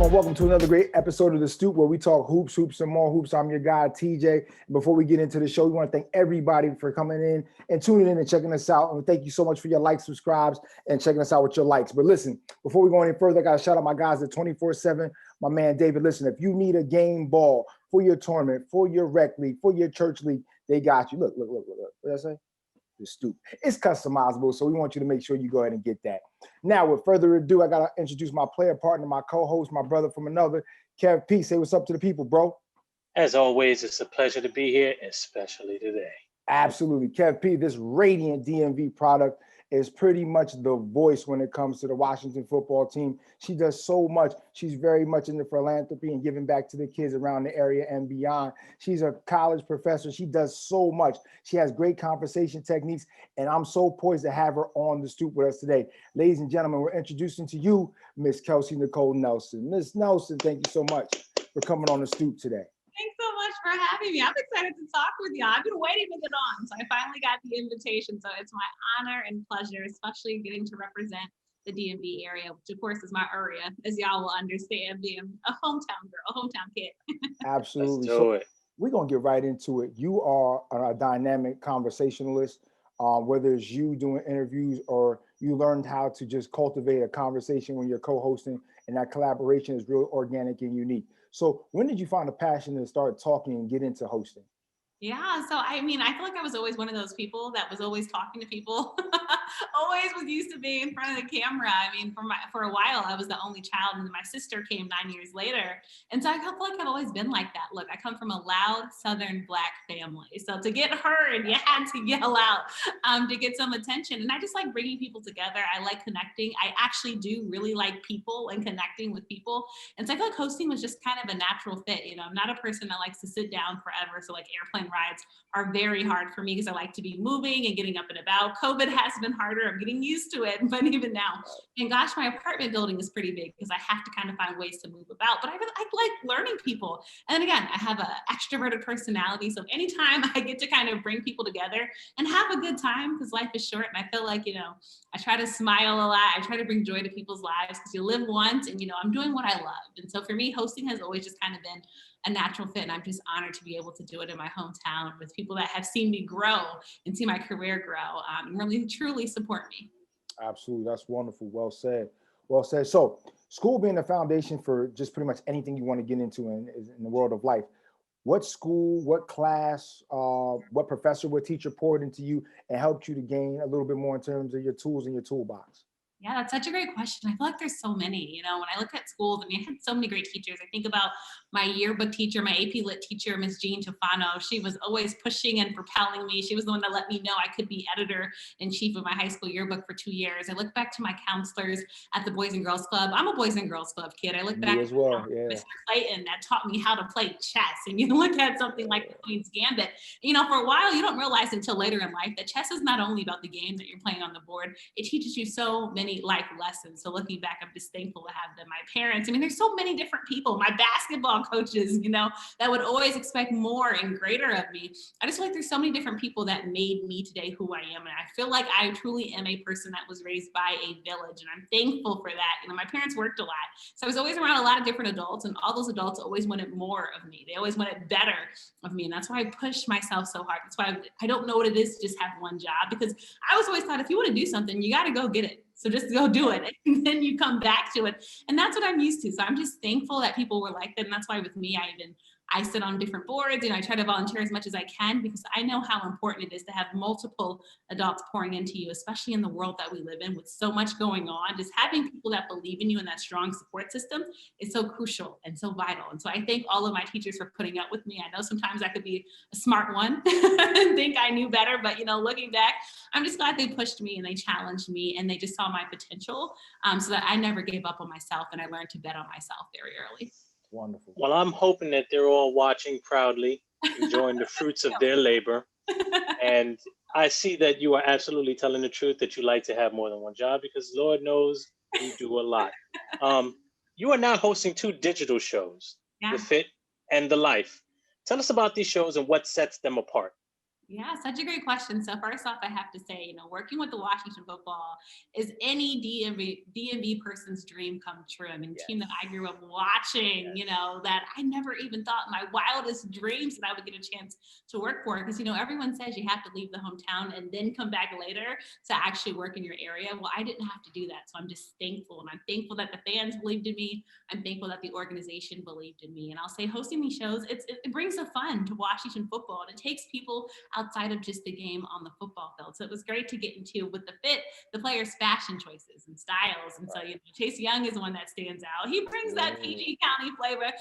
gentlemen, welcome to another great episode of The Stoop, where we talk hoops, and more hoops. I'm your guy, TJ. Before we get into the show, we want to thank everybody for coming in and tuning in and checking us out. And thank you so much for your likes, subscribes, and checking us out with your likes. But listen, before we go any further, I got to shout out my guys at 24/7. My man, David, listen, if you need a game ball for your tournament, for your rec league, for your church league, they got you. Look. What did I say? The Stoop. It's customizable, so we want you to make sure you go ahead and get that. Now, with further ado, I got to introduce my player partner, my co-host, my brother from another, Kev P. Say what's up to the people, bro. As always, it's a pleasure to be here, especially today. Absolutely. Kev P, this radiant DMV product is pretty much the voice when it comes to the Washington football team. She does so much. She's very much into philanthropy and giving back to the kids around the area and beyond. She's a college professor. She does so much. She has great conversation techniques, and I'm so poised to have her on the Stoop with us today. Ladies and gentlemen, we're introducing to you Miss Kelsey Nicole Nelson. Miss Nelson, thank you so much for coming on the Stoop today. Thanks so much for having me. I'm excited to talk with you. I've been waiting to get on, so I finally got the invitation. So it's my honor and pleasure, especially getting to represent the DMV area, which of course is my area, as y'all will understand, being a hometown girl, a hometown kid. Absolutely. Let's do it. We're going to get right into it. You are a dynamic conversationalist, whether it's you doing interviews or you learned how to just cultivate a conversation when you're co-hosting, and that collaboration is real organic and unique. So when did you find a passion to start talking and get into hosting? Yeah, so I mean, I feel like I was always one of those people that was always talking to people, always was used to being in front of the camera. I mean, for a while, I was the only child, and my sister came 9 years later. And so I feel like I've always been like that. Look, I come from a loud Southern Black family. So to get heard, you had to yell out to get some attention. And I just like bringing people together. I like connecting. I actually do really like people and connecting with people. And so I feel like hosting was just kind of a natural fit. You know, I'm not a person that likes to sit down forever. So like airplane rides are very hard for me because I like to be moving and getting up and about. COVID has been harder. I'm getting used to it, but even now, and gosh, my apartment building is pretty big because I have to kind of find ways to move about. But I like learning people. And then again, I have an extroverted personality, so anytime I get to kind of bring people together and have a good time, because life is short, and I feel like, you know, I try to smile a lot. I try to bring joy to people's lives because you live once, and you know, I'm doing what I love. And so for me, hosting has always just kind of been a natural fit, and I'm just honored to be able to do it in my hometown with people that have seen me grow and see my career grow and really truly support me. Absolutely. That's wonderful. Well said. Well said. So school being the foundation for just pretty much anything you want to get into in the world of life. What school, what class, what professor, what teacher poured into you and helped you to gain a little bit more in terms of your tools in your toolbox? Yeah, that's such a great question. I feel like there's so many, you know, when I look at schools, I mean, I had so many great teachers. I think about my yearbook teacher, my AP Lit teacher, Miss Jean Tofano. She was always pushing and propelling me. She was the one that let me know I could be editor-in-chief of my high school yearbook for 2 years. I look back to my counselors at the Boys and Girls Club. I'm a Boys and Girls Club kid. I look back as well, yeah. Mr. Clayton that taught me how to play chess. And you look at something like the Queen's Gambit, you know, for a while, you don't realize until later in life that chess is not only about the game that you're playing on the board, it teaches you so many life lessons. So looking back, I'm just thankful to have them. My parents, I mean, there's so many different people, my basketball coaches, you know, that would always expect more and greater of me. I just feel like there's so many different people that made me today who I am. And I feel like I truly am a person that was raised by a village, and I'm thankful for that. You know, my parents worked a lot. So I was always around a lot of different adults, and all those adults always wanted more of me. They always wanted better of me. And that's why I pushed myself so hard. That's why I don't know what it is to just have one job, because I was always thought if you want to do something, you got to go get it. So just go do it, and then you come back to it. And that's what I'm used to. So I'm just thankful that people were like that. And that's why with me, I sit on different boards, and I try to volunteer as much as I can, because I know how important it is to have multiple adults pouring into you, especially in the world that we live in with so much going on. Just having people that believe in you and that strong support system is so crucial and so vital. And so I thank all of my teachers for putting up with me. I know sometimes I could be a smart one and think I knew better, but you know, looking back, I'm just glad they pushed me and they challenged me and they just saw my potential, so that I never gave up on myself, and I learned to bet on myself very early. Wonderful. Well, I'm hoping that they're all watching proudly, enjoying the fruits of their labor. And I see that you are absolutely telling the truth, that you like to have more than one job, because Lord knows you do a lot. You are now hosting 2 digital shows, Yeah. The Fit and The Life. Tell us about these shows and what sets them apart. Yeah, such a great question. So first off, I have to say, working with the Washington football is any DMV person's dream come true. I mean, team that I grew up watching, that I never even thought in my wildest dreams that I would get a chance to work for. Because, everyone says you have to leave the hometown and then come back later to actually work in your area. Well, I didn't have to do that. So I'm just thankful. And I'm thankful that the fans believed in me. I'm thankful that the organization believed in me. And I'll say hosting these shows, it brings the fun to Washington football. And it takes people outside of just the game on the football field. So it was great to get into with the players' fashion choices and styles. And so, Chase Young is one that stands out. He brings that PG County flavor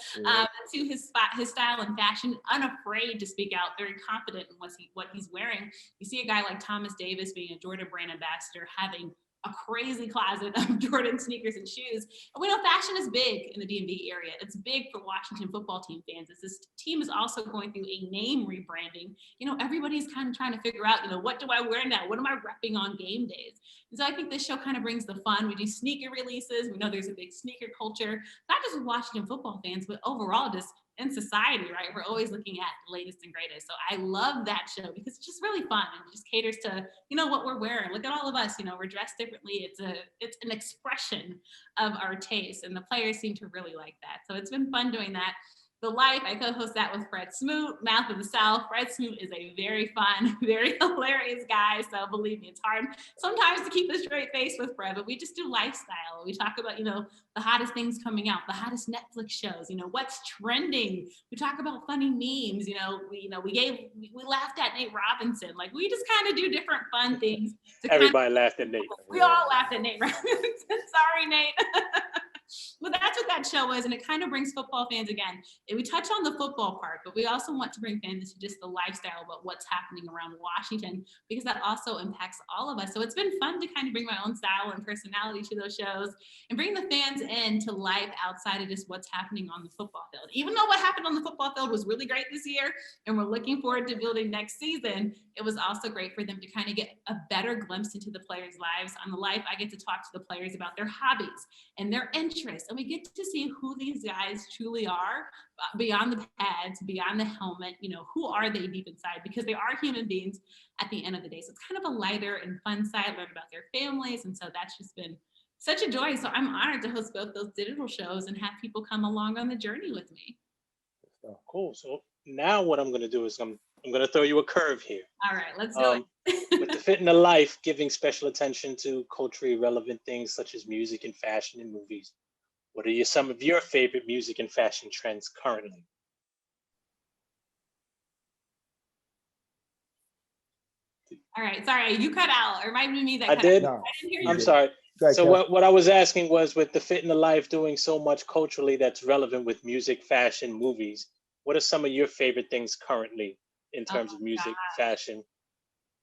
to his style and fashion, unafraid to speak out, very confident in what he's wearing. You see a guy like Thomas Davis being a Jordan brand ambassador, having a crazy closet of Jordan sneakers and shoes. And we know fashion is big in the DMV area. It's big for Washington football team fans. This team is also going through a name rebranding. Everybody's kind of trying to figure out, what do I wear now? What am I repping on game days? And so I think this show kind of brings the fun. We do sneaker releases. We know there's a big sneaker culture, not just with Washington football fans, but overall just in society, right? We're always looking at the latest and greatest. So I love that show because it's just really fun and just caters to, what we're wearing. Look at all of us, we're dressed differently. It's an expression of our taste, and the players seem to really like that. So it's been fun doing that. The Life, I co-host that with Fred Smoot, Mouth of the South. Fred Smoot is a very fun, very hilarious guy. So believe me, it's hard sometimes to keep a straight face with Fred, but we just do lifestyle. We talk about, the hottest things coming out, the hottest Netflix shows, what's trending. We talk about funny memes, we laughed at Nate Robinson. Like we just kind of do different fun things. Everybody laughed at Nate. We all laughed at Nate Robinson. Sorry, Nate. Well, that's what that show is, and it kind of brings football fans again. And we touch on the football part, but we also want to bring fans into just the lifestyle about what's happening around Washington, because that also impacts all of us. So it's been fun to kind of bring my own style and personality to those shows and bring the fans into life outside of just what's happening on the football field. Even though what happened on the football field was really great this year, and we're looking forward to building next season, it was also great for them to kind of get a better glimpse into the players' lives. On The Life, I get to talk to the players about their hobbies and their interests, and we get to see who these guys truly are beyond the pads, beyond the helmet. Who are they deep inside? Because they are human beings at the end of the day. So it's kind of a lighter and fun side, learn about their families, and so that's just been such a joy. So I'm honored to host both those digital shows and have people come along on the journey with me. Cool. So now what I'm going to do is I'm going to throw you a curve here. All right, let's do it. With the Fit in the Life, giving special attention to culturally relevant things such as music and fashion and movies, what are some of your favorite music and fashion trends currently? All right, sorry, you cut out. Reminded me that I did. I didn't hear you. I'm sorry. Ahead, So what I was asking was, with the Fit in the Life doing so much culturally that's relevant with music, fashion, movies, what are some of your favorite things currently in terms of music, fashion?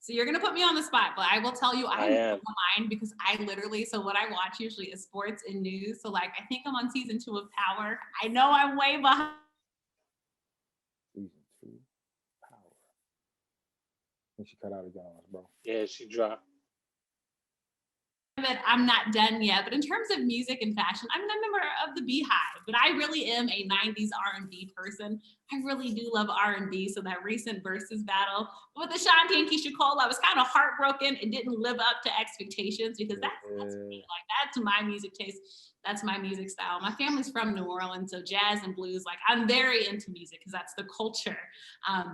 So you're gonna put me on the spot, but I will tell you I am mind, because I literally, so what I watch usually is sports and news. So like I think I'm on season 2 of Power. I know I'm way behind. Season 2, Power. I think she cut out again on us, bro. Yeah, she dropped. That I'm not done yet, but in terms of music and fashion, I'm a member of the Beehive, but I really am a 90s R&B person. I really do love R&B, so that recent Versus battle with Ashanti and Keisha Cole, I was kind of heartbroken. It didn't live up to expectations, because that's me. Like, that's my music taste. That's my music style. My family's from New Orleans, so jazz and blues, like I'm very into music because that's the culture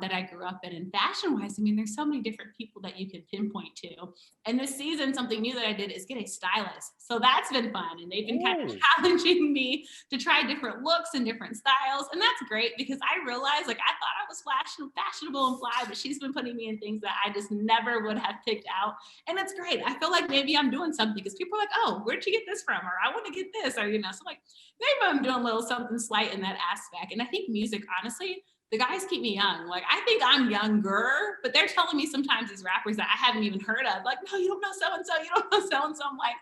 that I grew up in. And fashion-wise, I mean, there's so many different people that you can pinpoint to. And this season, something new that I did is get a stylist. So that's been fun. And they've been kind of challenging me to try different looks and different styles. And that's great, because I realized, like, I thought I was fashionable and fly, but she's been putting me in things that I just never would have picked out. And it's great. I feel like maybe I'm doing something, because people are like, oh, where'd you get this from? Or I want to get this, or, so like maybe I'm doing a little something slight in that aspect. And I think music, honestly, the guys keep me young. Like, I think I'm younger, but they're telling me sometimes these rappers that I haven't even heard of, like, no, you don't know so-and-so, you don't know so-and-so. I'm like,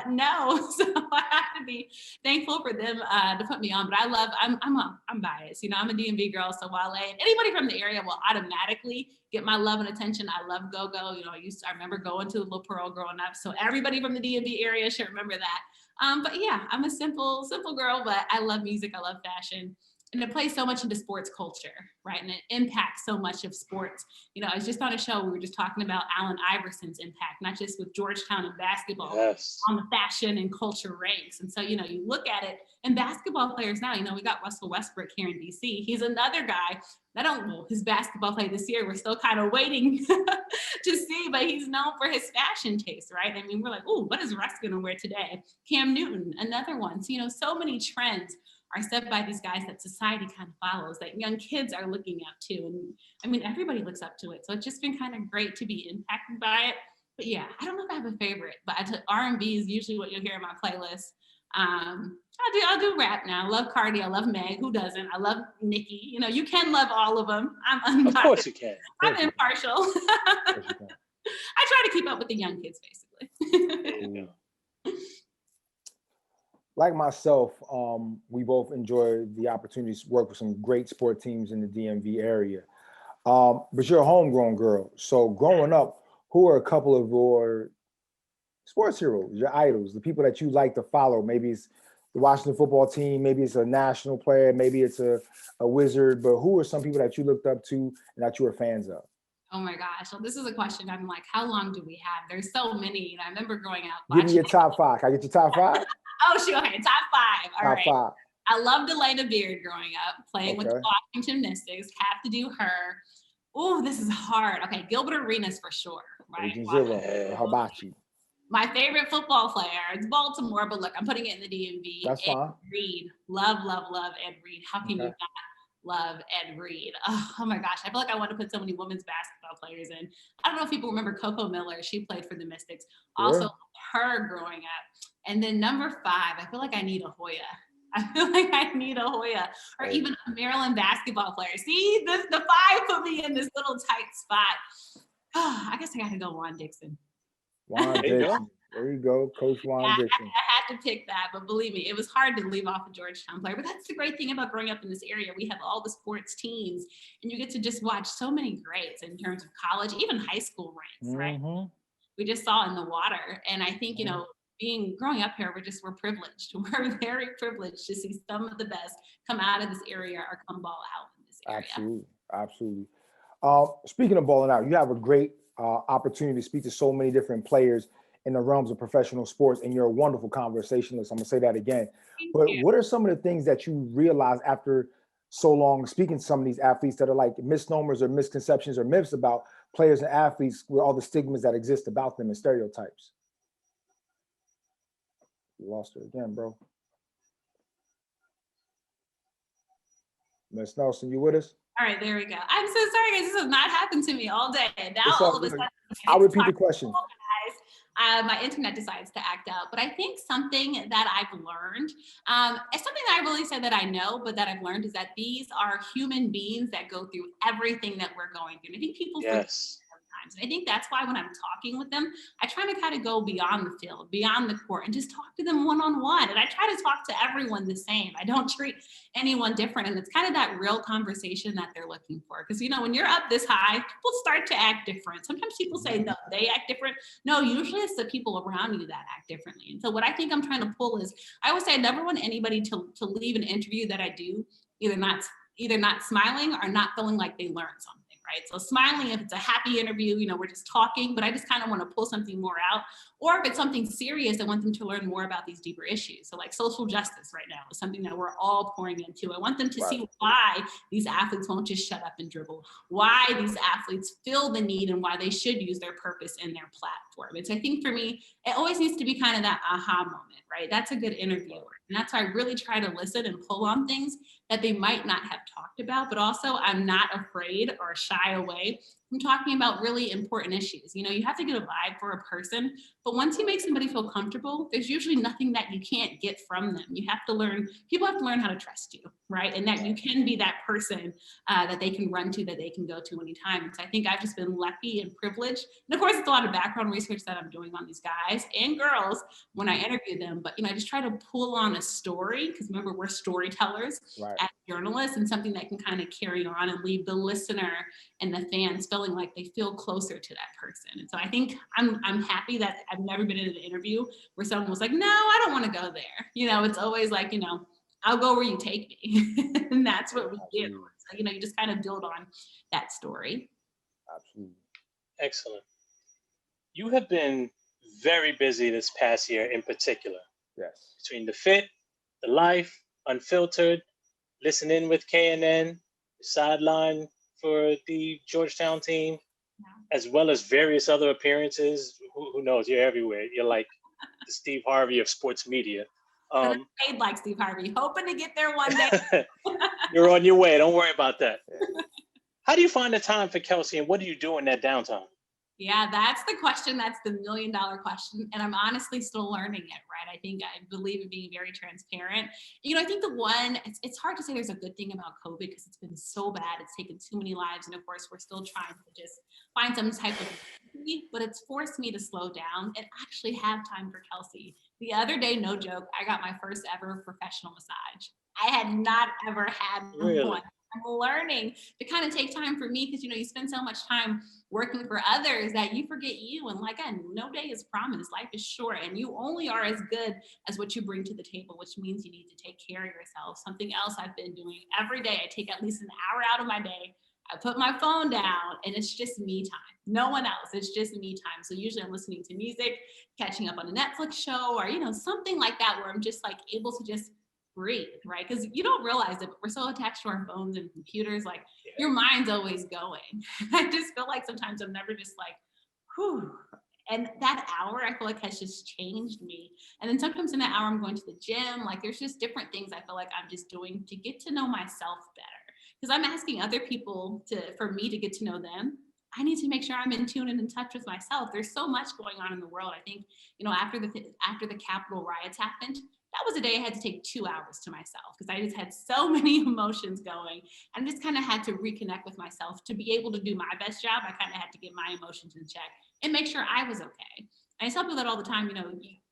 no. So I have to be thankful for them to put me on. But I'm biased. I'm a DMV girl, so Wale and anybody from the area will automatically get my love and attention. I love go-go. I remember going to Little Pearl growing up, so everybody from the DMV area should remember that. But yeah, I'm a simple girl, but I love music. I love fashion. and it plays so much into sports culture, right? And it impacts so much of sports. You know, I was just on a show, we were just talking about Allen Iverson's impact, not just with Georgetown and basketball, Yes. on the fashion and culture ranks. And so, you know, you look at it, and basketball players now, you know, we got Russell Westbrook here in DC. He's another guy. I don't know his basketball play this year. We're still kind of waiting to see, but he's known for his fashion taste, right? I mean, we're like, oh, what is Russ going to wear today? Cam Newton, another one. So, you know, so many trends are set by these guys that society kind of follows, that young kids are looking up to. And I mean, everybody looks up to it. So it's just been kind of great to be impacted by it. But yeah, I don't know if I have a favorite, but R&B is usually what you'll hear in my playlist. I'll do rap now. I love Cardi. I love Meg. Who doesn't? I love Nicki. You know, you can love all of them. I'm unbiased. Of course you can. I'm impartial. I try to keep up with the young kids, basically. There you go. Like myself, we both enjoy the opportunity to work with some great sport teams in the DMV area. But you're a homegrown girl. So growing up, who are a couple of your sports heroes, your idols, the people that you like to follow? Maybe it's the Washington football team, maybe it's a national player, maybe it's a wizard, but who are some people that you looked up to and that you were fans of? Oh my gosh. So this is a question I'm like, how long do we have? There's so many. You know, I remember growing up. Give me your top five. Can I get your top five? Oh, shoot. Okay, top five. All right. Top five. I loved Elena Beard growing up, playing with the Washington Mystics. Have to do her. Oh, this is hard. Okay, Gilbert Arenas for sure. Right. Hibachi. My favorite football player, it's Baltimore, but look, I'm putting it in the DMV. That's fine. Ed Reed. Love Ed Reed. How can you not love Ed Reed? Oh my gosh, I feel like I want to put so many women's basketball players in. I don't know if people remember Coco Miller. She played for the Mystics. Also, her growing up. And then number five, I feel like I need a Hoya. I feel like I need a Hoya, or even a Maryland basketball player. See, the five put me in this little tight spot. Oh, I guess I got to go Juan Dixon. Juan Dixon. There you go, Coach Juan Dixon. I had to pick that, but believe me, it was hard to leave off a Georgetown player. But that's the great thing about growing up in this area. We have all the sports teams, and you get to just watch so many greats in terms of college, even high school ranks, right? We just saw in the water. And I think, you know, growing up here, we're privileged. We're very privileged to see some of the best come out of this area or come ball out in this area. Absolutely. Speaking of balling out, you have a great opportunity to speak to so many different players in the realms of professional sports, and you're a wonderful conversationalist. I'm gonna say that again. But what are some of the things that you realize after so long speaking to some of these athletes that are like misnomers or misconceptions or myths about players and athletes, with all the stigmas that exist about them and stereotypes? You lost her again, bro. Miss Nelson, you with us? All right, there we go. I'm so sorry, guys. This has not happened to me all day. Now all of a sudden, I'll repeat the question. My internet decides to act out. But I think something that I've learned, it's something that I really said that I know, but that I've learned is that these are human beings that go through everything that we're going through. And I think people forget sometimes. And I think that's why when I'm talking with them, I try to kind of go beyond the field, beyond the court, and just talk to them one-on-one. And I try to talk to everyone the same. I don't treat anyone different. And it's kind of that real conversation that they're looking for. Because, you know, when you're up this high, people start to act different. Sometimes people say, no, they act different. No, usually it's the people around you that act differently. And so what I think I'm trying to pull is, I always say I never want anybody to leave an interview that I do either not smiling or not feeling like they learned something. Right? So smiling, if it's a happy interview, you know, we're just talking, but I just kind of want to pull something more out. Or if it's something serious, I want them to learn more about these deeper issues. So like social justice right now is something that we're all pouring into. I want them to see why these athletes won't just shut up and dribble, why these athletes feel the need and why they should use their purpose in their platform. And so I think for me, it always needs to be kind of that aha moment, right? That's a good interviewer. And that's why I really try to listen and pull on things that they might not have talked about, but also I'm not afraid or shy away from talking about really important issues. You know, you have to get a vibe for a person, but once you make somebody feel comfortable, there's usually nothing that you can't get from them. You have to learn, people have to learn how to trust you, right? And that you can be that person that they can run to, that they can go to anytime. And so I think I've just been lucky and privileged. And of course, it's a lot of background research that I'm doing on these guys and girls when I interview them. But, you know, I just try to pull on a story, because remember, we're storytellers as journalists, and something that can kind of carry on and leave the listener and the fans feeling like they feel closer to that person. And so I think I'm happy that I've never been in an interview where someone was like, no, I don't want to go there. You know, it's always like, you know, I'll go where you take me. And that's what we do. Absolutely. So, you just kind of build on that story. Absolutely. Excellent. You have been very busy this past year in particular, Yes. between the fit, the life, unfiltered, listen in with KNN, sideline for the Georgetown team, Yeah. as well as various other appearances. Who knows? You're everywhere. You're like the Steve Harvey of sports media. And I'm paid like Steve Harvey, hoping to get there one day. You're on your way. Don't worry about that. How do you find the time for Kelsey, and what do you do in that downtime? Yeah, that's the question. That's the $1 million question. And I'm honestly still learning it, right? I think I believe in being very transparent. I think it's hard to say there's a good thing about COVID because it's been so bad. It's taken too many lives. And of course, we're still trying to just find some type of, but it's forced me to slow down and actually have time for Kelsey. The other day, no joke, I got my first ever professional massage. I had not ever had Really? one. I'm learning to kind of take time for me because you spend so much time working for others that you forget you. And like no day is promised. Life is short, and you only are as good as what you bring to the table, which means you need to take care of yourself. Something else I've been doing every day, I take at least an hour out of my day. I put my phone down and it's just me time. No one else. It's just me time. So usually I'm listening to music, catching up on a Netflix show, or something like that where I'm just like able to just breathe, right? Because you don't realize it, but we're so attached to our phones and computers, like your mind's always going. I just feel like sometimes I'm never just like, whew. And that hour I feel like has just changed me. And then sometimes in that hour I'm going to the gym. Like there's just different things I feel like I'm just doing to get to know myself better. Because I'm asking other people for me to get to know them. I need to make sure I'm in tune and in touch with myself. There's so much going on in the world. I think, after the Capitol riots happened, that was a day I had to take 2 hours to myself because I just had so many emotions going. And just kind of had to reconnect with myself to be able to do my best job. I kind of had to get my emotions in check and make sure I was okay. And I tell people that all the time,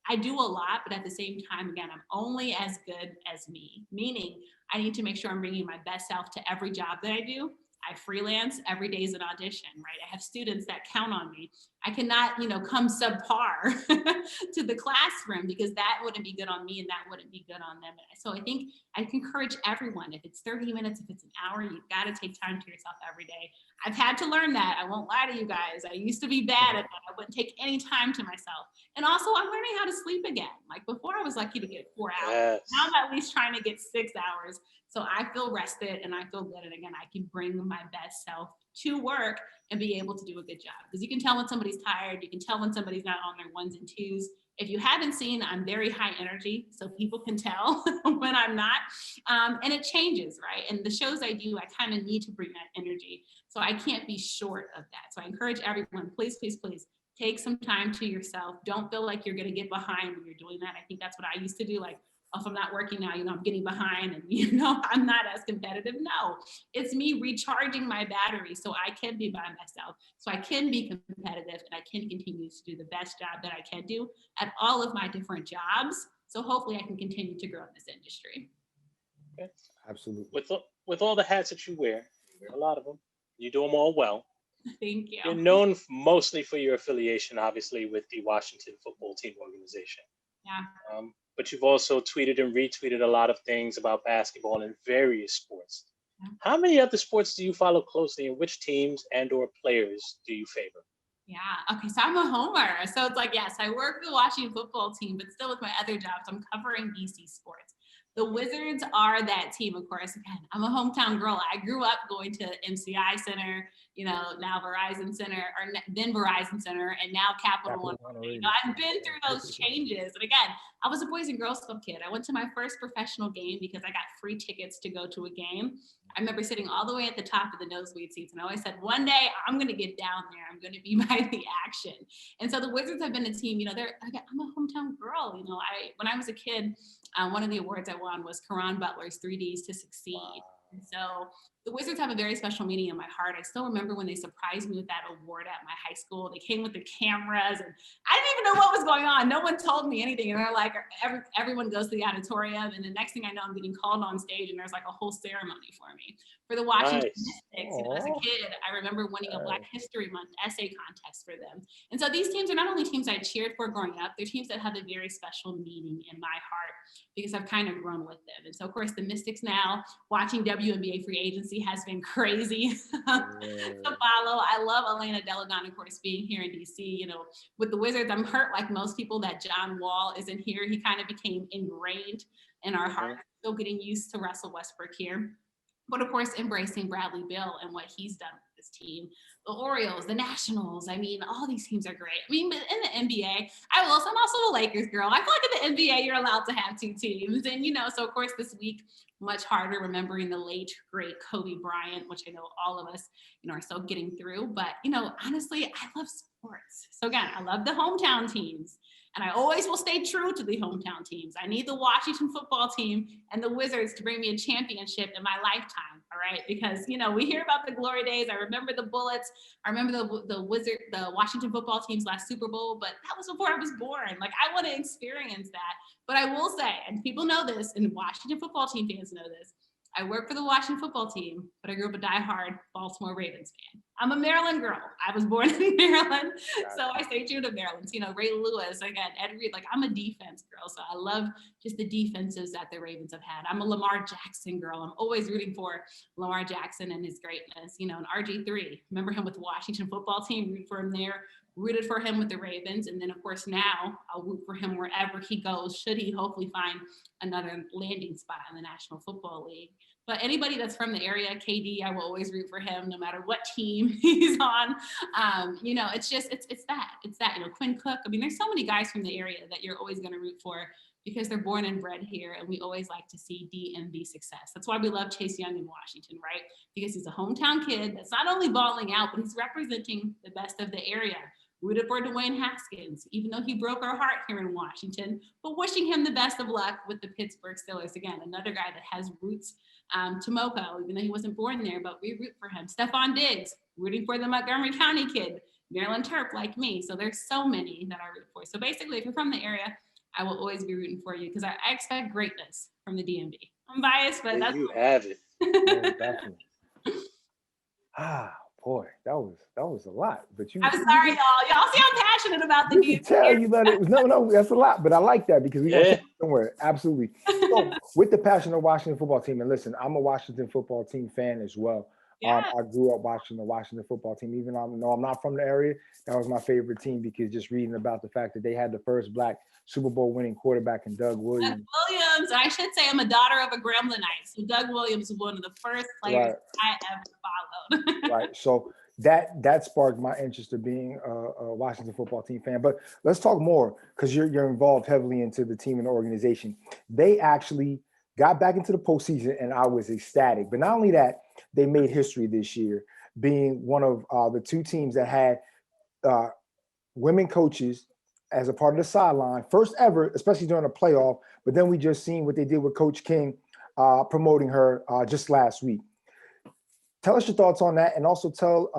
I do a lot, but at the same time, again, I'm only as good as me, meaning I need to make sure I'm bringing my best self to every job that I do. I freelance, every day is an audition, right? I have students that count on me. I cannot, come subpar to the classroom because that wouldn't be good on me and that wouldn't be good on them. So I think I can encourage everyone, if it's 30 minutes, if it's an hour, you've got to take time to yourself every day. I've had to learn that. I won't lie to you guys. I used to be bad at that. I wouldn't take any time to myself. And also I'm learning how to sleep again. Like before I was lucky to get 4 hours. Yes. Now I'm at least trying to get 6 hours. So I feel rested and I feel good. And again, I can bring my best self to work and be able to do a good job. Because you can tell when somebody's tired. You can tell when somebody's not on their ones and twos. If you haven't seen, I'm very high energy. So people can tell when I'm not. And it changes, right? And the shows I do, I kind of need to bring that energy. So I can't be short of that. So I encourage everyone, please, please, please take some time to yourself. Don't feel like you're going to get behind when you're doing that. I think that's what I used to do. Like, if I'm not working now, I'm getting behind and, I'm not as competitive. No, it's me recharging my battery so I can be by myself, so I can be competitive and I can continue to do the best job that I can do at all of my different jobs. So hopefully I can continue to grow in this industry. Okay. Absolutely. With all the hats that you wear a lot of them, you do them all well. Thank you. You're known mostly for your affiliation, obviously, with the Washington football team organization. Yeah. But you've also tweeted and retweeted a lot of things about basketball and various sports. Yeah. How many other sports do you follow closely, and which teams and or players do you favor? Yeah. Okay. So I'm a homer. So it's like, yes, I work for the Washington football team, but still with my other jobs, I'm covering DC sports. The Wizards are that team, of course. Again, I'm a hometown girl. I grew up going to MCI Center, now Verizon Center, or then Verizon Center, and now Capital One. I've been through those changes. And again, I was a Boys and Girls Club kid. I went to my first professional game because I got free tickets to go to a game. I remember sitting all the way at the top of the nosebleed seats, and I always said, one day I'm going to get down there. I'm going to be by the action. And so the Wizards have been a team, I'm a hometown girl. When I was a kid, one of the awards I won was Karan Butler's 3 Ds to Succeed. Wow. And so The Wizards have a very special meaning in my heart. I still remember when they surprised me with that award at my high school. They came with the cameras, and I didn't even know what was going on. No one told me anything. And they're like, everyone goes to the auditorium, and the next thing I know, I'm getting called on stage, and there's like a whole ceremony for me. For the Washington Mystics, as a kid, I remember winning a Black History Month essay contest for them. And so these teams are not only teams I cheered for growing up, they're teams that have a very special meaning in my heart because I've kind of grown with them. And so, of course, the Mystics now, watching WNBA free agency has been crazy to follow. I love Elena Delagon, of course, being here in DC. You know, with the Wizards, I'm hurt like most people that John Wall isn't here. He kind of became ingrained in our heart. Still getting used to Russell Westbrook here. But of course, embracing Bradley Beal and what he's done with this team. The Orioles, the Nationals, I mean, all these teams are great. I mean, but in the NBA, I'm also a Lakers girl. I feel like in the NBA, you're allowed to have two teams. And, you know, so of course this week, much harder remembering the late, great Kobe Bryant, which I know all of us, you know, are still getting through. But, you know, honestly, I love sports. So again, I love the hometown teams. And I always will stay true to the hometown teams. I need the Washington football team and the Wizards to bring me a championship in my lifetime, all right? Because, you know, we hear about the glory days. I remember the Bullets. I remember the Washington football team's last Super Bowl, but that was before I was born. Like, I want to experience that. But I will say, and people know this, and Washington football team fans know this, I work for the Washington football team, but I grew up a diehard Baltimore Ravens fan. I'm a Maryland girl. I was born in Maryland, so I stay true to Maryland. You know, Ray Lewis, again, Ed Reed, like I'm a defense girl, so I love just the defenses that the Ravens have had. I'm a Lamar Jackson girl. I'm always rooting for Lamar Jackson and his greatness. You know, and RG3, remember him with the Washington football team, root for him there, rooted for him with the Ravens. And then, of course, now I'll root for him wherever he goes, should he hopefully find another landing spot in the National Football League. But anybody that's from the area, KD, I will always root for him no matter what team he's on. You know, it's that, you know, Quinn Cook. I mean, there's so many guys from the area that you're always going to root for because they're born and bred here. And we always like to see DMV success. That's why we love Chase Young in Washington, right? Because he's a hometown kid that's not only balling out, but he's representing the best of the area. Rooted for Dwayne Haskins, even though he broke our heart here in Washington, but wishing him the best of luck with the Pittsburgh Steelers. Again, another guy that has roots to Moco, even though he wasn't born there, but we root for him. Stephon Diggs, rooting for the Montgomery County kid, Maryland Terp like me. So there's so many that I root for. So basically, if you're from the area, I will always be rooting for you because I expect greatness from the DMV. I'm biased, but that's you have it. Oh, definitely. Boy, that was a lot. But I'm sorry, y'all. Y'all see I'm passionate about the DMV. You can tell you let it. No, that's a lot. But I like that because we gonna take it somewhere. Absolutely. So with the passion of Washington football team, and listen, I'm a Washington football team fan as well. I grew up watching the Washington football team, even though I'm not from the area. That was my favorite team because just reading about the fact that they had the first Black Super Bowl winning quarterback in Doug Williams. I should say I'm a daughter of a Gremlinite. So Doug Williams was one of the first players I ever followed. Right. So that sparked my interest of being a Washington football team fan. But let's talk more because you're involved heavily into the team and the organization. They actually got back into the postseason, and I was ecstatic. But not only that, they made history this year, being one of the two teams that had women coaches as a part of the sideline, first ever, especially during a playoff. But then we just seen what they did with Coach King, promoting her just last week. Tell us your thoughts on that, and also tell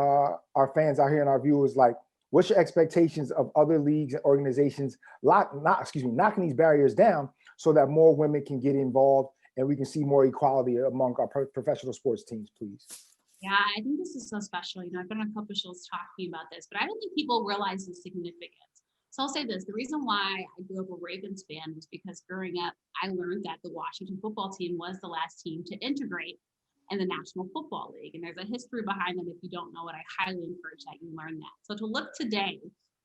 our fans out here and our viewers, like, what's your expectations of other leagues and organizations knocking these barriers down so that more women can get involved and we can see more equality among our professional sports teams, please? Yeah, I think this is so special. You know, I've been on a couple shows talking about this, but I don't think people realize the significance. So I'll say this, the reason why I grew up a Ravens fan was because growing up, I learned that the Washington football team was the last team to integrate in the National Football League. And there's a history behind that. If you don't know it, I highly encourage that you learn that. So to look today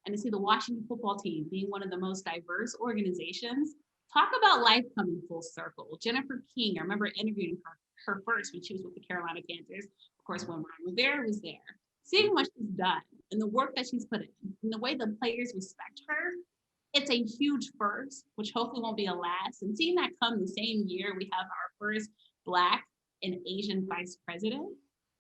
and to see the Washington football team being one of the most diverse organizations, talk about life coming full circle. Jennifer King, I remember interviewing her first when she was with the Carolina Panthers. Of course, when Ron Rivera was there. Seeing what she's done and the work that she's put in and the way the players respect her, it's a huge first, which hopefully won't be a last. And seeing that come the same year, we have our first Black and Asian vice president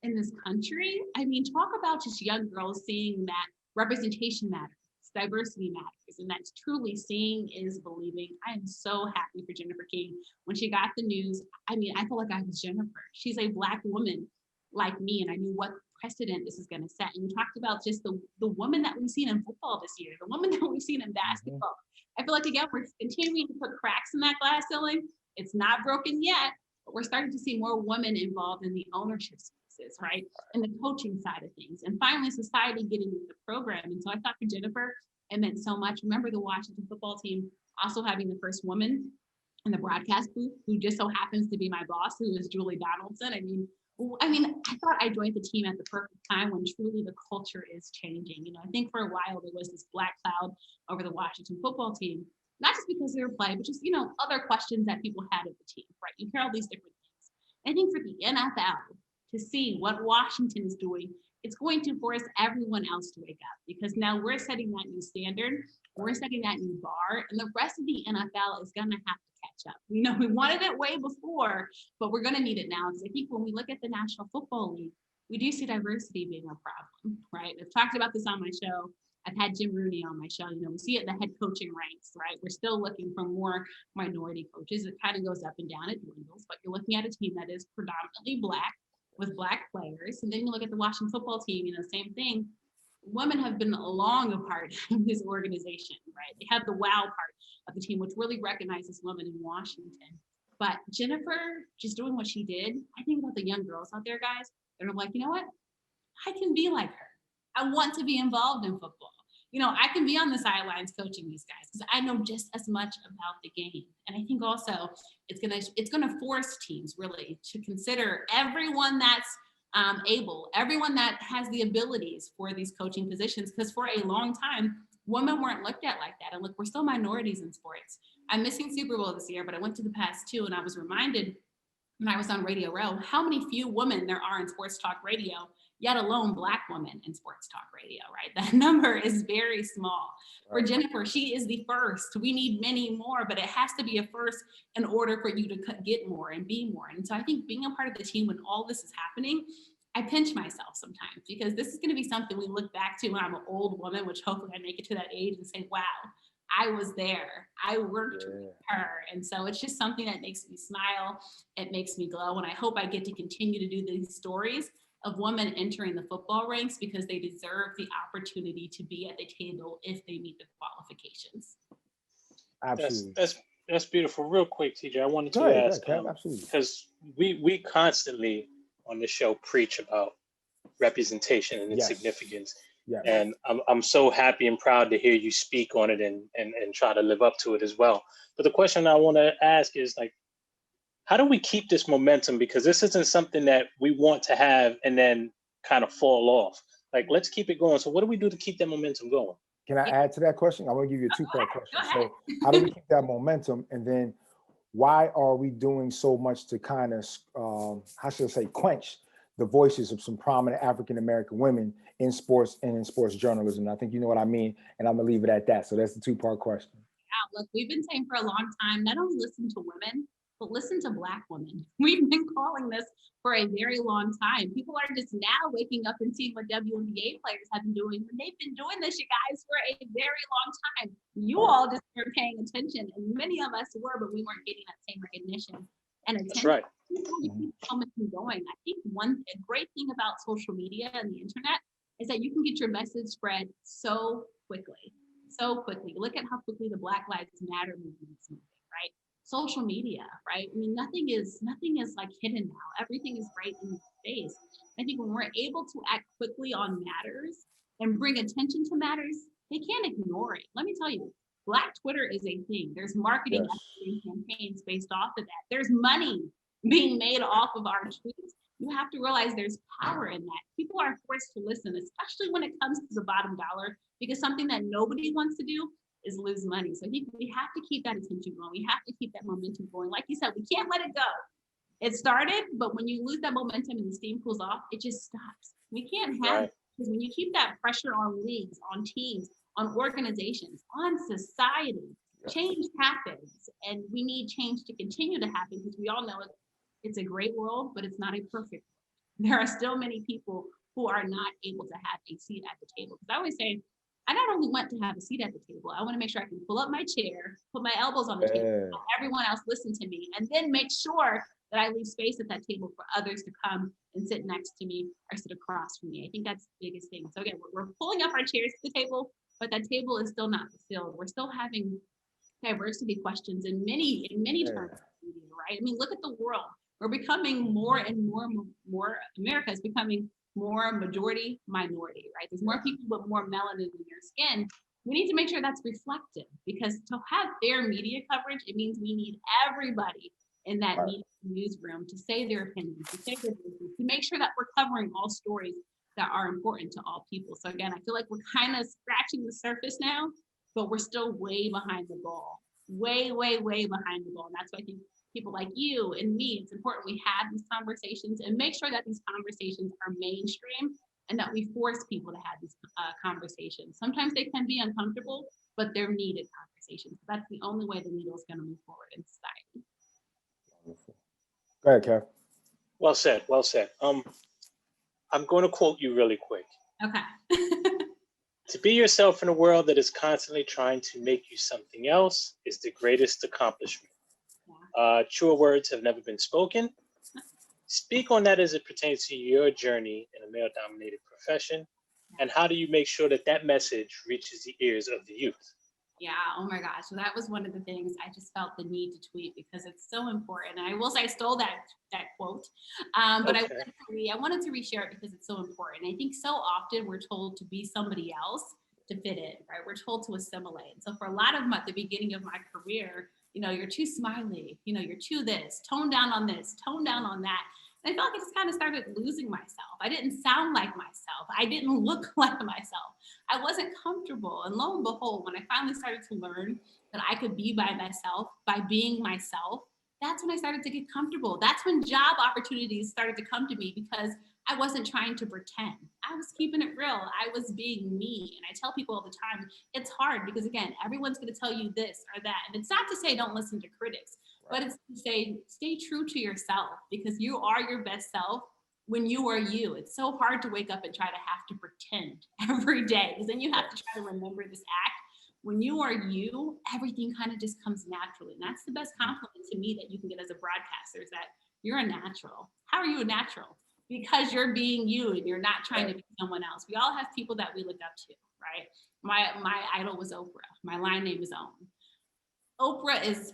in this country. I mean, talk about just young girls seeing that representation matters, diversity matters, and that's truly seeing is believing. I am so happy for Jennifer King. When she got the news, I mean, I felt like I was Jennifer. She's a Black woman like me, and I knew what precedent this is going to set. And you talked about just the woman that we've seen in football this year, the woman that we've seen in basketball. I feel like, again, we're continuing to put cracks in that glass ceiling. It's not broken yet, but we're starting to see more women involved in the ownership spaces, right? And the coaching side of things. And finally, society getting into the program. And so I thought for Jennifer, it meant so much. Remember the Washington football team also having the first woman in the broadcast booth, who just so happens to be my boss, who is Julie Donaldson. I thought I joined the team at the perfect time when truly the culture is changing. I think for a while there was this black cloud over the Washington football team, not just because they were playing, but just, other questions that people had of the team, right? You hear all these different things. I think for the NFL to see what Washington is doing, it's going to force everyone else to wake up, because now we're setting that new standard, we're setting that new bar, and the rest of the NFL is going to have to catch up. We wanted it way before, but we're going to need it now, because I think when we look at the National Football League, we do see diversity being a problem, right? I've talked about this on my show. I've had Jim Rooney on my show. We see it in the head coaching ranks, right? We're still looking for more minority coaches. It kind of goes up and down, it dwindles, but you're looking at a team that is predominantly Black with Black players. And then you look at the Washington football team, same thing. Women have been long a part of this organization, right? They have the wow part of the team, which really recognizes women in Washington. But Jennifer just doing what she did, I think about the young girls out there, guys, and I'm like, you know what? I can be like her. I want to be involved in football. I can be on the sidelines coaching these guys because I know just as much about the game. And I think also it's gonna force teams really to consider everyone that's able, everyone that has the abilities for these coaching positions. Because for a long time, women weren't looked at like that. And look, we're still minorities in sports. I'm missing Super Bowl this year, but I went to the past two, and I was reminded when I was on Radio Row how many few women there are in sports talk radio, yet alone Black women in sports talk radio, right? That number is very small. For Jennifer, she is the first. We need many more, but it has to be a first in order for you to get more and be more. And so I think being a part of the team when all this is happening, I pinch myself sometimes, because this is going to be something we look back to when I'm an old woman, which hopefully I make it to that age and say, wow, I was there. I worked with her. And so it's just something that makes me smile. It makes me glow. And I hope I get to continue to do these stories of women entering the football ranks, because they deserve the opportunity to be at the table if they meet the qualifications. Absolutely. That's beautiful. Real quick, TJ, I wanted to ask, because we constantly on the show preach about representation and its significance. Yes. And I'm so happy and proud to hear you speak on it and try to live up to it as well. But the question I want to ask is, like, how do we keep this momentum? Because this isn't something that we want to have and then kind of fall off. Like, let's keep it going. So what do we do to keep that momentum going? Can I add to that question? I'm going to give you a two-part question. So how do we keep that momentum? And then why are we doing so much to kind of, how should I say, quench the voices of some prominent African-American women in sports and in sports journalism? I think you know what I mean, and I'm gonna leave it at that. So that's the two-part question. Yeah, look, we've been saying for a long time, not only listen to women, but listen to Black women. We've been calling this for a very long time. People are just now waking up and seeing what WNBA players have been doing. And they've been doing this, you guys, for a very long time. You all just weren't paying attention, and many of us were, but we weren't getting that same recognition and attention. That's right. You keep momentum going. I think a great thing about social media and the internet is that you can get your message spread so quickly. Look at how quickly the Black Lives Matter movement is moving, right? Social media, right? I mean, nothing is like hidden now. Everything is right in your face. I think when we're able to act quickly on matters and bring attention to matters, they can't ignore it. Let me tell you, Black Twitter is a thing. There's marketing campaigns based off of that. There's money being made off of our tweets. You have to realize there's power in that. People are forced to listen, especially when it comes to the bottom dollar, because something that nobody wants to do is lose money. So I think we have to keep that attention going. We have to keep that momentum going. Like you said, we can't let it go. It started, but when you lose that momentum and the steam cools off, it just stops. We can't have it, because when you keep that pressure on leagues, on teams, on organizations, on society, change happens. And we need change to continue to happen, because we all know it's a great world, but it's not a perfect world. There are still many people who are not able to have a seat at the table. Because I always say, I not only want to have a seat at the table, I want to make sure I can pull up my chair, put my elbows on the table, let everyone else listen to me, and then make sure that I leave space at that table for others to come and sit next to me or sit across from me. I think that's the biggest thing. So again, we're pulling up our chairs to the table, but that table is still not filled. We're still having diversity questions in many terms, right? I mean, look at the world. We're becoming more and more. America is becoming more majority minority, right? There's more people with more melanin in their skin. We need to make sure that's reflected, because to have fair media coverage, it means we need everybody in that media newsroom to say their opinions, to say their voices, to make sure that we're covering all stories that are important to all people. So again, I feel like we're kind of scratching the surface now, but we're still way behind the ball, way behind the ball. And that's why I think people like you and me, it's important we have these conversations and make sure that these conversations are mainstream and that we force people to have these conversations. Sometimes they can be uncomfortable, but they're needed conversations. That's the only way the needle is going to move forward in society. Wonderful. Go ahead, Kev. Well said. Well said. I'm going to quote you really quick. Okay. To be yourself in a world that is constantly trying to make you something else is the greatest accomplishment. Truer words have never been spoken. Speak on that as it pertains to your journey in a male-dominated profession, and how do you make sure that that message reaches the ears of the youth? Yeah, oh my gosh. So that was one of the things I just felt the need to tweet because it's so important. And I will say I stole that quote, but okay. I wanted to reshare it because it's so important. I think so often we're told to be somebody else to fit in, right? We're told to assimilate. And so for a lot of the beginning of my career, you're too smiley, you're too this, tone down on this, tone down on that. And I felt like I just kind of started losing myself. I didn't sound like myself. I didn't look like myself. I wasn't comfortable. And lo and behold, when I finally started to learn that I could be by myself, by being myself, that's when I started to get comfortable. That's when job opportunities started to come to me because I wasn't trying to pretend. I was keeping it real. I was being me. And I tell people all the time, it's hard because again, everyone's going to tell you this or that. And it's not to say don't listen to critics, but it's to say, stay true to yourself because you are your best self when you are you. It's so hard to wake up and try to have to pretend every day because then you have to try to remember this act. When you are you, everything kind of just comes naturally. And that's the best compliment to me that you can get as a broadcaster is that you're a natural. How are you a natural? Because you're being you and you're not trying to be someone else. We all have people that we look up to, right? My idol was Oprah. My line name is Own. Oprah is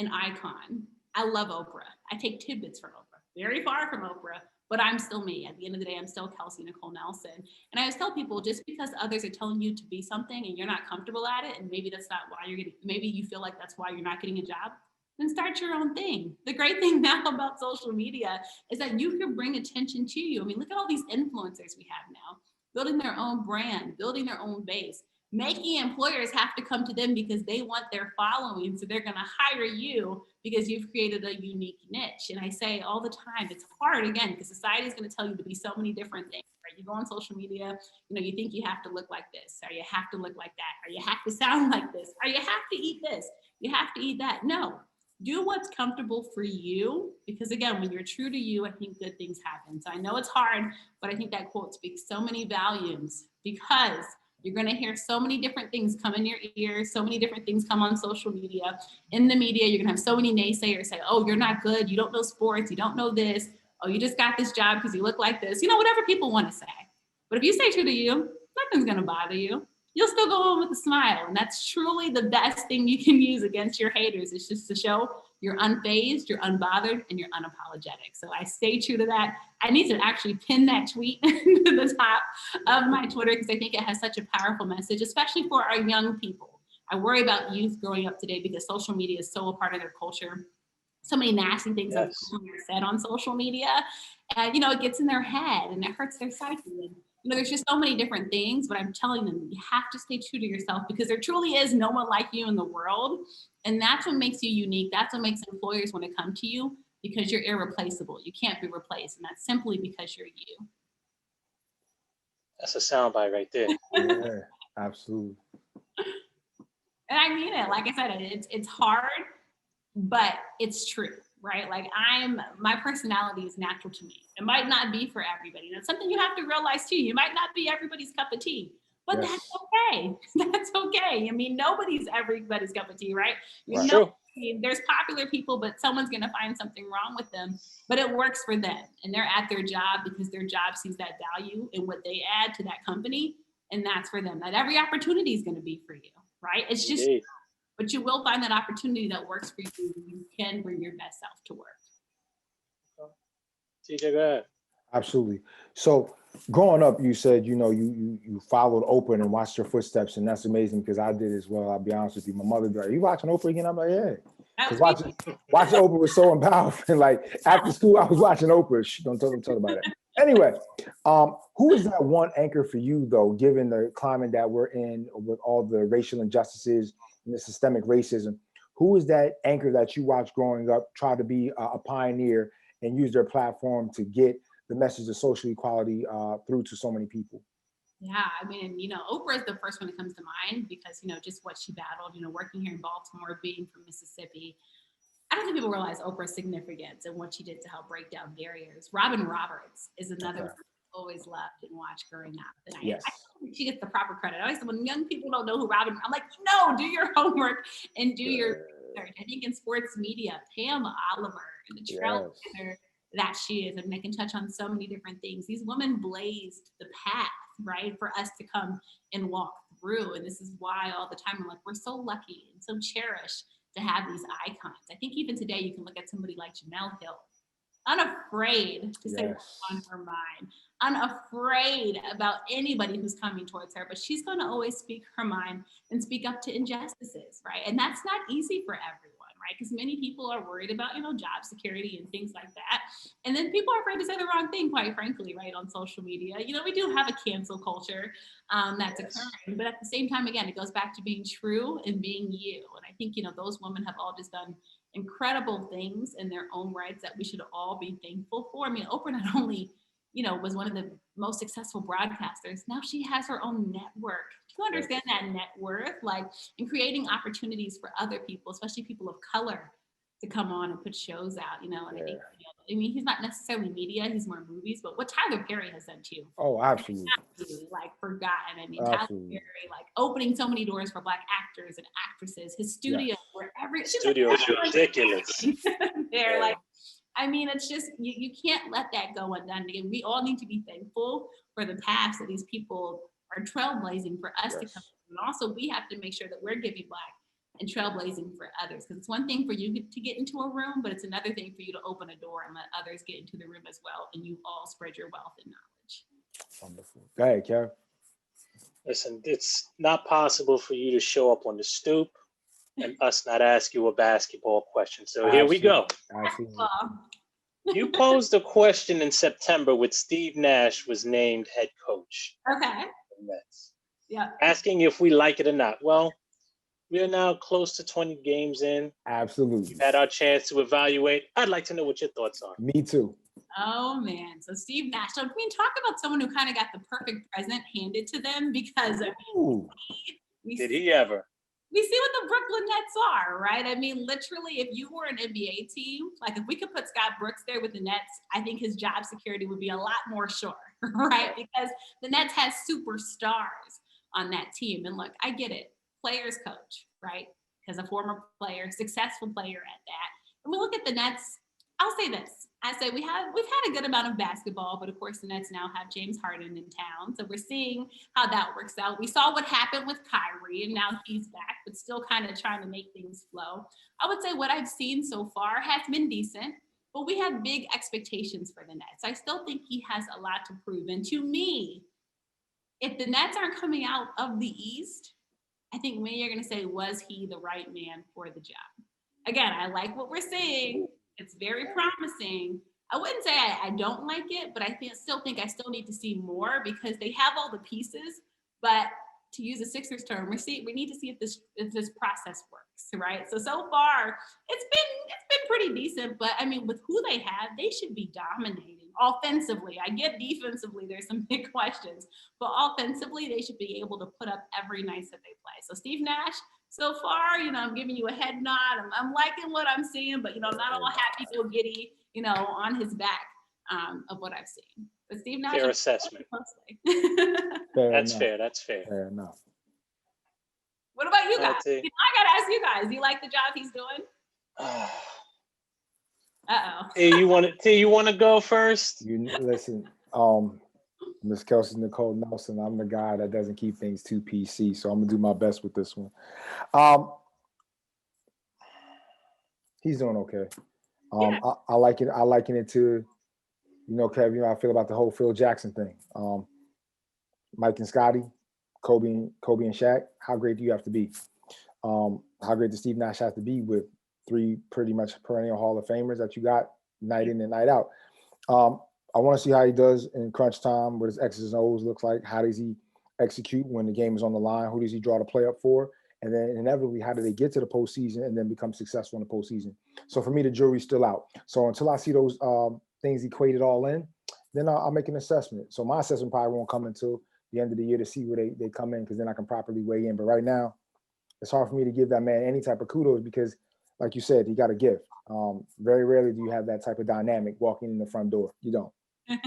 an icon. I love Oprah. I take tidbits from Oprah, very far from Oprah, but I'm still me. At the end of the day, I'm still Kelsey Nicole Nelson. And I always tell people, just because others are telling you to be something and you're not comfortable at it, and maybe that's not why you're getting, maybe you feel like that's why you're not getting a job, then start your own thing. The great thing now about social media is that you can bring attention to you. I mean, look at all these influencers we have now, building their own brand, building their own base, making employers have to come to them because they want their following. So they're going to hire you because you've created a unique niche. And I say all the time, it's hard again, because society is going to tell you to be so many different things, right? You go on social media, you think you have to look like this, or you have to look like that, or you have to sound like this, or you have to eat this, you have to eat that. No, do what's comfortable for you. Because again, when you're true to you, I think good things happen. So I know it's hard, but I think that quote speaks so many volumes because you're going to hear so many different things come in your ears, so many different things come on social media. In the media, you're going to have so many naysayers say, oh, you're not good. You don't know sports. You don't know this. Oh, you just got this job because you look like this. Whatever people want to say. But if you stay true to you, nothing's going to bother you. You'll still go on with a smile. And that's truly the best thing you can use against your haters. It's just to show you're unfazed, you're unbothered, and you're unapologetic. So I stay true to that. I need to actually pin that tweet to the top of my Twitter because I think it has such a powerful message, especially for our young people. I worry about youth growing up today because social media is so a part of their culture. So many nasty things are said on social media. And, it gets in their head and it hurts their psyche. And, there's just so many different things, but I'm telling them, you have to stay true to yourself because there truly is no one like you in the world. And that's what makes you unique. That's what makes employers want to come to you because you're irreplaceable. You can't be replaced. And that's simply because you're you. That's a soundbite right there. Yeah, absolutely. And I mean it. Like I said, it's hard, but it's true. Right? Like my personality is natural to me. It might not be for everybody. That's something you have to realize too. You might not be everybody's cup of tea, but that's okay. That's okay. I mean, nobody's everybody's cup of tea, right? True. mean, there's popular people, but someone's going to find something wrong with them, but it works for them. And they're at their job because their job sees that value in what they add to that company. And that's for them. Not every opportunity is going to be for you, right? It's just, Indeed. but you will find that opportunity that works for you. You can bring your best self to work. TJ, go ahead. Absolutely. So growing up, you said, you know, you followed Oprah and watched her footsteps, and that's amazing because I did as well. I'll be honest with you. My mother be like, "You watching Oprah again?" I'm like, "Yeah." Because watching Oprah was so empowering. Like after school, I was watching Oprah. Shh, don't tell about it. Anyway, who is that one anchor for you though, given the climate that we're in with all the racial injustices and the systemic racism? Who is that anchor that you watched growing up, try to be a pioneer and use their platform to get the message of social equality through to so many people? Yeah, I mean, you know, Oprah is the first one that comes to mind because, you know, just what she battled, you know, working here in Baltimore, being from Mississippi. I don't think people realize Oprah's significance and what she did to help break down barriers. Robin Roberts is another one I always loved and watched growing up. And I don't think she gets the proper credit. I always say when young people don't know who Robin, I'm like, no, do your homework and do your research. I think in sports media, Pam Oliver and the trailblazer that she is. I mean, I can touch on so many different things. These women blazed the path, right, for us to come and walk through. And this is why all the time I'm like, we're so lucky and so cherished to have these icons. I think even today you can look at somebody like Jemele Hill, unafraid to say what's on her mind, unafraid about anybody who's coming towards her, but she's going to always speak her mind and speak up to injustices, right? And that's not easy for everyone, right? Because many people are worried about, you know, job security and things like that. And then people are afraid to say the wrong thing, quite frankly, right, on social media. You know, we do have a cancel culture that's occurring, but at the same time, again, it goes back to being true and being you. And I think, you know, those women have all just done incredible things in their own rights that we should all be thankful for. I mean, Oprah not only, you know, was one of the most successful broadcasters, now she has her own network. Do you understand that net worth? Like, in creating opportunities for other people, especially people of color, to come on and put shows out, you know, and I think, you know, I mean, he's not necessarily media, he's more movies, but what Tyler Perry has done too. Oh, absolutely. Really, like, forgotten. I mean, Tyler Perry, like, opening so many doors for Black actors and actresses, his studio, where every studio is ridiculous. They're like, I mean, it's just, you can't let that go undone. Again, we all need to be thankful for the past that these people are trailblazing for us to come. And also, we have to make sure that we're giving Black and trailblazing for others. Because it's one thing for you to get into a room, but it's another thing for you to open a door and let others get into the room as well. And you all spread your wealth and knowledge. Wonderful. Go ahead, Kev. Listen, it's not possible for you to show up on the stoop and us not ask you a basketball question. So here we go. Absolutely. You posed a question in September when Steve Nash was named head coach. Okay. Yeah. Asking if we like it or not. Well, we are now close to 20 games in. Absolutely. We've had our chance to evaluate. I'd like to know what your thoughts are. Me too. Oh man, so Steve Nash. So I mean, talk about someone who kind of got the perfect present handed to them because I mean, did he ever? We see what the Brooklyn Nets are, right? I mean, literally, if you were an NBA team, like if we could put Scott Brooks there with the Nets, I think his job security would be a lot more sure, right? Because the Nets has superstars on that team. And look, I get it. Players coach, right? Because a former player, successful player at that. And we look at the Nets, I'll say this. I say we've had a good amount of basketball, but of course the Nets now have James Harden in town. So we're seeing how that works out. We saw what happened with Kyrie and now he's back, but still kind of trying to make things flow. I would say what I've seen so far has been decent, but we have big expectations for the Nets. I still think he has a lot to prove. And to me, if the Nets aren't coming out of the East, I think many are going to say, was he the right man for the job? Again, I like what we're seeing. It's very promising. I wouldn't say I don't like it, but I still think I still need to see more because they have all the pieces. But to use a Sixers term, we need to see if this process works, right? So far, it's been pretty decent. But I mean, with who they have, they should be dominating offensively. I get defensively, there's some big questions, but offensively, they should be able to put up every night that they play. So Steve Nash, so far, you know, I'm giving you a head nod. I'm liking what I'm seeing, but, you know, I'm not all happy, go giddy, you know, on his back of what I've seen. But Steve Nash. Fair assessment. That's fair. That's fair. Fair enough. What about you guys? I got to ask you guys, do you like the job he's doing? Uh-oh. T, you want to go first? You listen, Miss Kelsey Nicole Nelson. I'm the guy that doesn't keep things too PC, so I'm gonna do my best with this one. He's doing okay. Yeah. I liken it to, Kev, how I feel about the whole Phil Jackson thing. Mike and Scotty, Kobe and Shaq. How great do you have to be? How great does Steve Nash have to be with 3 pretty much perennial Hall of Famers that you got night in and night out? I want to see how he does in crunch time, what his X's and O's looks like. How does he execute when the game is on the line? Who does he draw the play up for? And then inevitably, how do they get to the postseason and then become successful in the postseason? So for me, the jury's still out. So until I see those things equated all in, then I'll make an assessment. So my assessment probably won't come until the end of the year to see where they come in, because then I can properly weigh in. But right now, it's hard for me to give that man any type of kudos because, like you said, he got a gift. Very rarely do you have that type of dynamic walking in the front door. You don't. Yeah.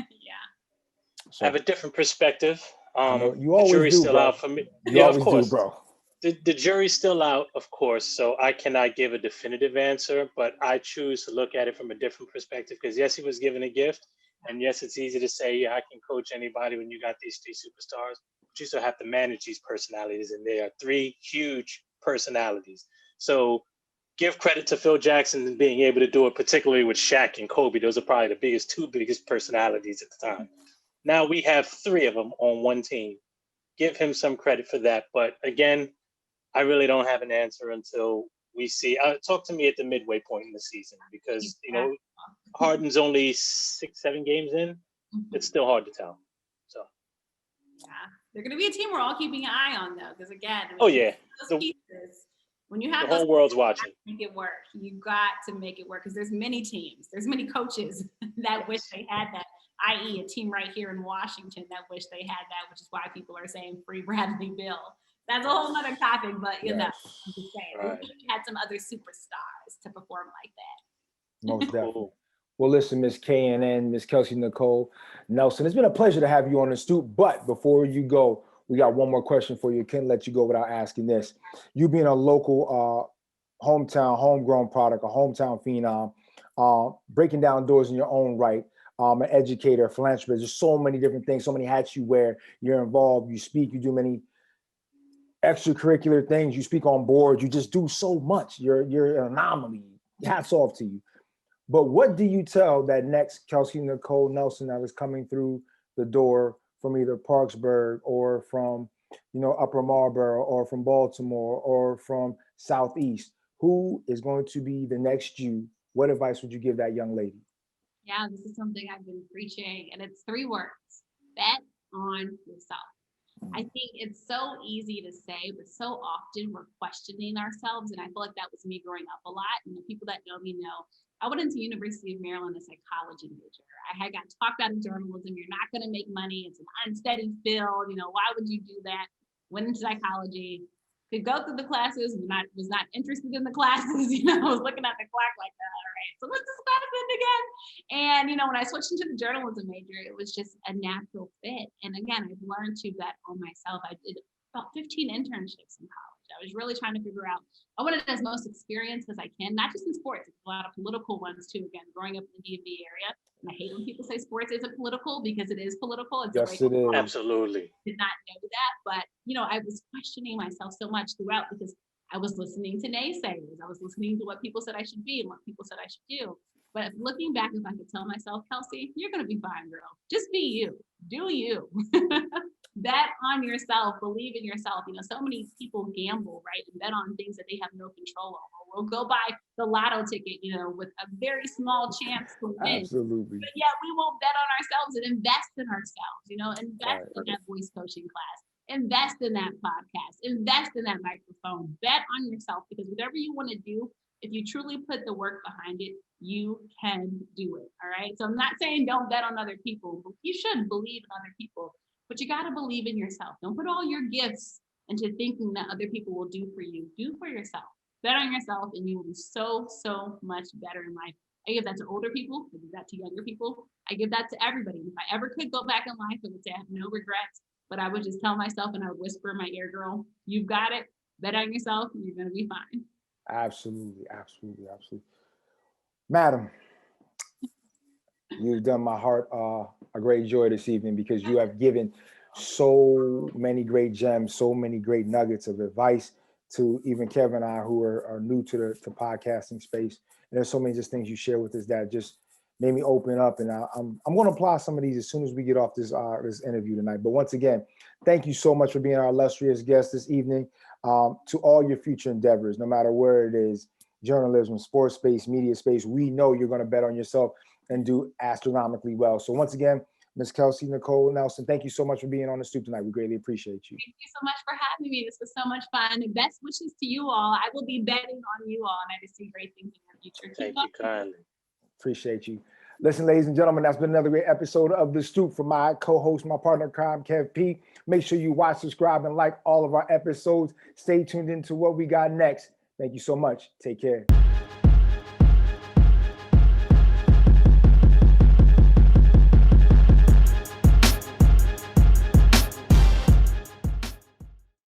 So, I have a different perspective. You always jury's do, still bro. out for me. You always do, bro. The jury's still out, of course, so I cannot give a definitive answer, but I choose to look at it from a different perspective because, yes, he was given a gift, and yes, it's easy to say, yeah, I can coach anybody when you got these 3 superstars, but you still have to manage these personalities, and they are 3 huge personalities. So give credit to Phil Jackson and being able to do it, particularly with Shaq and Kobe. Those are probably the 2 biggest personalities at the time. Now we have 3 of them on one team. Give him some credit for that, but again, I really don't have an answer until we see. Talk to me at the midway point in the season because, Harden's only 6-7 games in. It's still hard to tell. So, yeah, they're going to be a team we're all keeping an eye on, though, because again, when you have the whole world's watching. Make it work. You got to make it work because there's many teams, there's many coaches that wish they had that. I.e., a team right here in Washington that wish they had that, which is why people are saying free Bradley Beal. That's a whole other topic, but I'm just saying, right. We had some other superstars to perform like that. Most definitely. Well, listen, Miss KNN, Miss Kelsey Nicole Nelson, it's been a pleasure to have you on the Stoop. But before you go, we got one more question for you. Can't let you go without asking this. You being a local, hometown, homegrown product, a hometown phenom, breaking down doors in your own right, an educator, philanthropist. There's so many different things, so many hats you wear. You're involved. You speak. You do many extracurricular things. You speak on boards. You just do so much. You're an anomaly. Hats off to you. But what do you tell that next Kelsey Nicole Nelson that is coming through the door from either Parksburg or from, Upper Marlboro or from Baltimore or from Southeast? Who is going to be the next you? What advice would you give that young lady? Yeah, this is something I've been preaching, and it's 3 words: bet on yourself. I think it's so easy to say, but so often we're questioning ourselves. And I feel like that was me growing up a lot. And the people that know me know I went into University of Maryland, a psychology major. I had got talked out of journalism. You're not going to make money. It's an unsteady field. Why would you do that? Went into psychology, could go through the classes, was not interested in the classes. I was looking at the clock like that. All right, so what's this class in again? And, when I switched into the journalism major, it was just a natural fit. And again, I've learned to bet on myself. I did about 15 internships in college. I was really trying to figure out, I wanted as most experience as I can, not just in sports, it's a lot of political ones too. Again, growing up in the DMV area, and I hate when people say sports isn't political because it is political. It's yes, it is. Absolutely. Did not know that, but I was questioning myself so much throughout because I was listening to naysayers. I was listening to what people said I should be and what people said I should do. But looking back, if I could tell myself, Kelsey, you're going to be fine, girl. Just be you. Do you. Bet on yourself. Believe in yourself. So many people gamble, right? And bet on things that they have no control over. We'll go buy the lotto ticket, with a very small chance to win. Absolutely. But yet we won't bet on ourselves and invest in ourselves, invest in that voice coaching class. Invest in that podcast. Invest in that microphone. Bet on yourself because whatever you want to do, if you truly put the work behind it, you can do it. All right. So I'm not saying don't bet on other people. You should believe in other people, but you got to believe in yourself. Don't put all your gifts into thinking that other people will do for you. Do for yourself. Bet on yourself and you will be so, so much better in life. I give that to older people. I give that to younger people. I give that to everybody. If I ever could go back in life, I would say I have no regrets, but I would just tell myself and I would whisper in my ear, girl, you've got it. Bet on yourself and you're going to be fine. Absolutely, absolutely, absolutely. Madam, you've done my heart a great joy this evening because you have given so many great gems, so many great nuggets of advice to even Kevin and I who are new to the podcasting space. And there's so many just things you share with us that just made me open up. And I'm going to apply some of these as soon as we get off this interview tonight. But once again, thank you so much for being our illustrious guest this evening. To all your future endeavors, no matter where it is, journalism, sports space, media space, we know you're going to bet on yourself and do astronomically well. So once again, Ms. Kelsey Nicole Nelson, thank you so much for being on the Stoop tonight. We greatly appreciate you. Thank you so much for having me. This was so much fun. And best wishes to you all. I will be betting on you all, and I just see great things in your future. Thank you kindly. Appreciate you. Listen, ladies and gentlemen, that's been another great episode of The Stoop from my co-host, my partner, crime, Kev P. Make sure you watch, subscribe, and like all of our episodes. Stay tuned into what we got next. Thank you so much. Take care.